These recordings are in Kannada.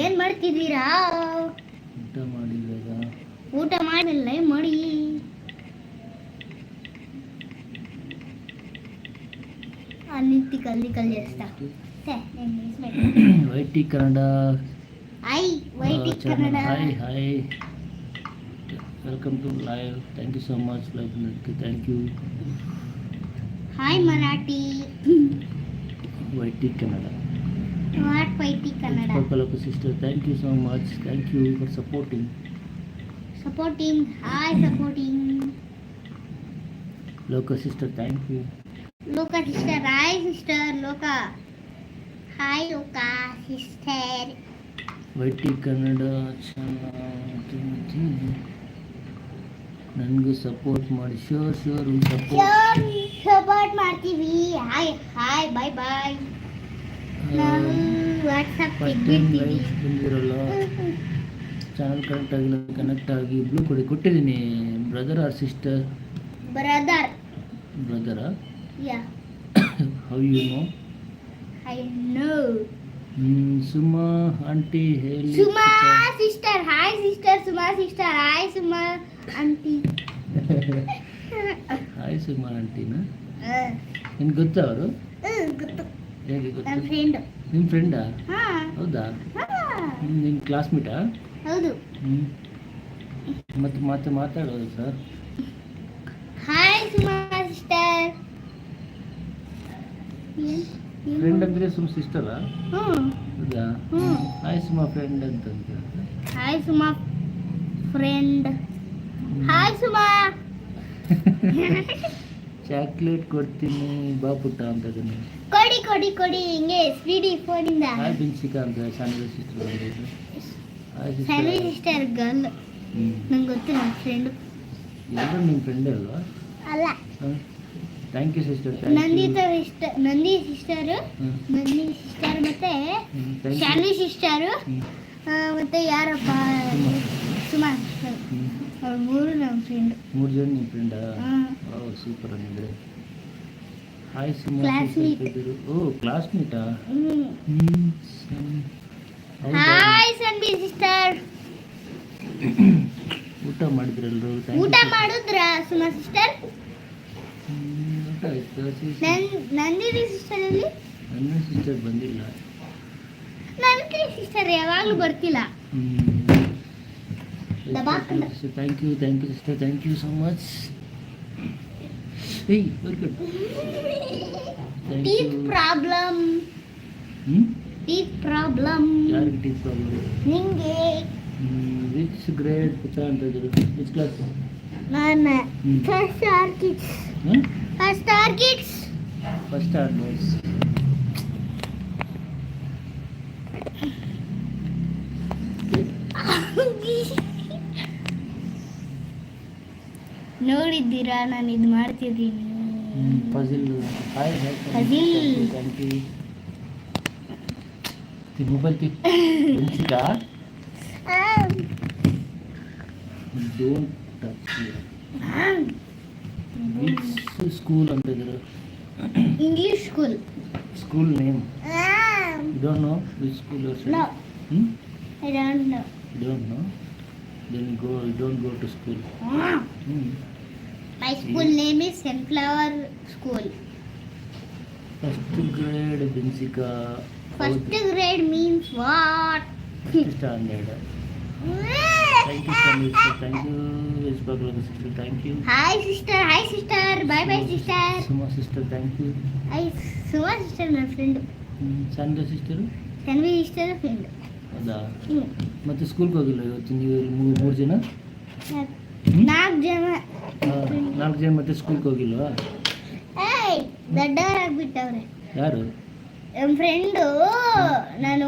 ಏನ್ ಮಾಡ್ತಿದ್ದೀರಾ? ಊಟ ಮಾಡಿದಾಗ ಊಟ ಮಾಡಿಲ್ಲ ಮಾಡಿ. ಅಲ್ಲಿ ಕಲಿಸ್ತಾ YT Kannada. YT Kannada. Hi welcome to live. Thank you so much live. Thank you. Hi Marathi. YT Kannada. What YT Kannada? Loka sister, thank you so much. Thank you for supporting. Hi supporting. Loka sister, thank you. Loka sister, hi sister Loka. Hi Loka sister. YT Kannada ನನಗೂ ಸಪೋರ್ಟ್ ಮಾಡಿ. ಶೋರ್ ಸಪೋರ್ಟ್ ಮಾಡ್ತೀವಿ. Hi bye. ನಾವು ವಾಟ್ಸಪ್ ಬಂದಿರಲ್ಲ, ಚಾನಲ್ ಕನೆಕ್ಟ್ ಆಗಿ ಬ್ಲೂ ಕೊಟ್ಟಿದ್ದೀನಿ. Brother R sister? ಬ್ರದರಾ? How you know? I know. Suma aunty ಹೇಳಿ. Suma sister, hi sister. Suma sister, hi Suma aunty. Hi Suma ಆಂಟಿನಾ? ನಿನ್ಗೆ ಗೊತ್ತಾ ಅವರು? ಗೊತ್ತು. ಹೇಗೆ ಗೊತ್ತು? ನನ್ನ ಫ್ರೆಂಡ್. ನಿಮ್ಮ ಫ್ರೆಂಡಾ? ಹಾಂ. ಹೌದಾ? ನಿಮ್ಮ ಕ್ಲಾಸ್ಮೇಟಾ? ಹೌದು. ಮತ್ತೆ ಮಾತಾಡೋದು sir. Hi Suma sister. Friend ಅಂದರೆ ಸುಮ್ಮ ಸಿಸ್ಟರಾ? ಹೌದಾ? ಹ್ಞೂ. ಹಾಯ್ ಸುಮಾ ಫ್ರೆಂಡ್ ಅಂತಂತ. Hi Suma friend. Hi Suma. Chocolate ಕೊಡ್ತೀನಿ ಬಾ ಪುಟ್ಟ ಅಂತ. ಕೊಡಿ ಹಿಂಗೆ ಸ್ವೀಡಿ ಫೋನಿಂದ. ಹಾಯ್ ಬಿನ್ಸಿಕಾ ಅಂತ ಸ್ಯಾಂಡ್ವಿಚ್ ಸಿಸ್ಟರ್ ಬಂದಿದ್ದು. Hi sandwich sister girl. ನಂಗೆ ಗೊತ್ತು, ನನ್ನ ಫ್ರೆಂಡು. ಎಲ್ಲರೂ ನಿಮ್ಮ ಫ್ರೆಂಡೇ ಅಲ್ವಾ? ಅಲ್ಲ. Thank you sister. Nandi sister ಮತ್ತೆ ಸ್ಯಾಂಡ್ವಿಚ್ ಸಿಸ್ಟರು ಮತ್ತೆ ಯಾರಪ್ಪ? ಸುಮಾ ಸಿಸ್ಟರ್. ಅವ್ರು ಮೂರು ನಮ್ಮ ಫ್ರೆಂಡು. 3 ಜನ ನಿಮ್ಮ ಫ್ರೆಂಡಾ? ಸೂಪರ್ ಅಂದರೆ. ಹಾಯ್ ಸುಮಾ. ಕ್ಲಾಸ್ಮೇಟ್. ಓ ಕ್ಲಾಸ್ಮೇಟಾ? Hi Sanvi sister. ಊಟ ಮಾಡಿದ್ರಲ್ರು? ಊಟ ಮಾಡಿದ್ರಾ ಸುಮಾ ಸಿಸ್ಟರ್? ಊಟ ಆಯ್ತು. ನಂದಿನಿ ಸಿಸ್ಟರ್ ಅಲ್ಲಿ? ನನ್ನ ಸಿಸ್ಟರ್ ಬಂದಿಲ್ಲ. ನಂದಿನಿ ಸಿಸ್ಟರ್ ಯಾವಾಗಲೂ ಬರ್ತಿಲ್ಲ. Thank you sister. Thank you so much. Very good. Teeth problem. ಯಾರಿಗೆ ಟೀತ್ ಪ್ರಾಬ್ಲಮ್? ನಿಂಗೆ. ವಿಚ್ ಗ್ರೇಡ್ ಪುಟ್ಟ ಅಂತ ಇದ್ರು? Which class? ನಾನು first are kids. First are boys. ನೋಡಿದ್ದೀರಾ ನಾನು ಇದು ಮಾಡ್ತಿದ್ದೀನಿ. Puzzle. Hi puzzle. Thank you. Mobile ಬಿನ್ಸಿಕಾ? Don't touch me. Which school ಅಂತ ಇದ್ರು? English school. School name? You don't know which school you're studying? No. I don't know. You don't know? Then you don't go to school. My school name is Sunflower School. First grade Binsika. First grade means what? First standard. Thank you so much. Thank you. Sister. Thank you. Hi sister. Bye sister. Suma sister. Thank you. Hi Suma sister, my friend. Sandra sister? Sanvi sister, friend. ಹೌದಾ? ಮತ್ತೆ ಸ್ಕೂಲ್ಗೆ ಹೋಗಿಲ್ಲ ಇವತ್ತು ನೀವು? 3 ಜನ? 4 ಜನ. 4 ಜನ ಮತ್ತೆ ಸ್ಕೂಲ್ಗೆ ಹೋಗಿಲ್ವಾ? ದೊಡ್ಡವರಾಗ್ಬಿಟ್ಟವ್ರೆ. ಯಾರು? ನಮ್ಮ ಫ್ರೆಂಡು. ನಾನು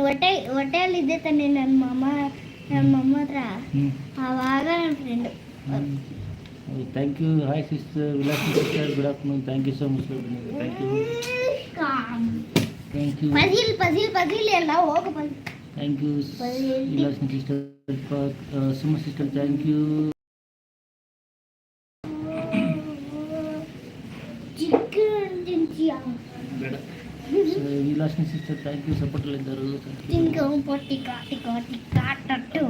ಹೊಟ್ಟೆಯಲ್ಲಿದ್ದೆ ತಾನೆ ನನ್ನ ಮಮ್ಮ ಹತ್ರ. ಆವಾಗ ನನ್ನ friend. Thank you. Hi sister Vilas sister, good afternoon. Thank you so much. Thank you. Puzzle ಎಲ್ಲ ಹೋಗು. Thank you Vilas sister. Suma sister thank you. ಬೇಡ ವಿಲಾಸಿನಿ ಸಿಸ್ಟರ್ ಥ್ಯಾಂಕ್ ಯು ಸಪೋರ್ಟಲ್ಲಿದ್ದರು ತಿಂಕು ಪೊಟ್ಟಿಕ ಟಿಕ ಟಿಕ ಟಟ್ಟು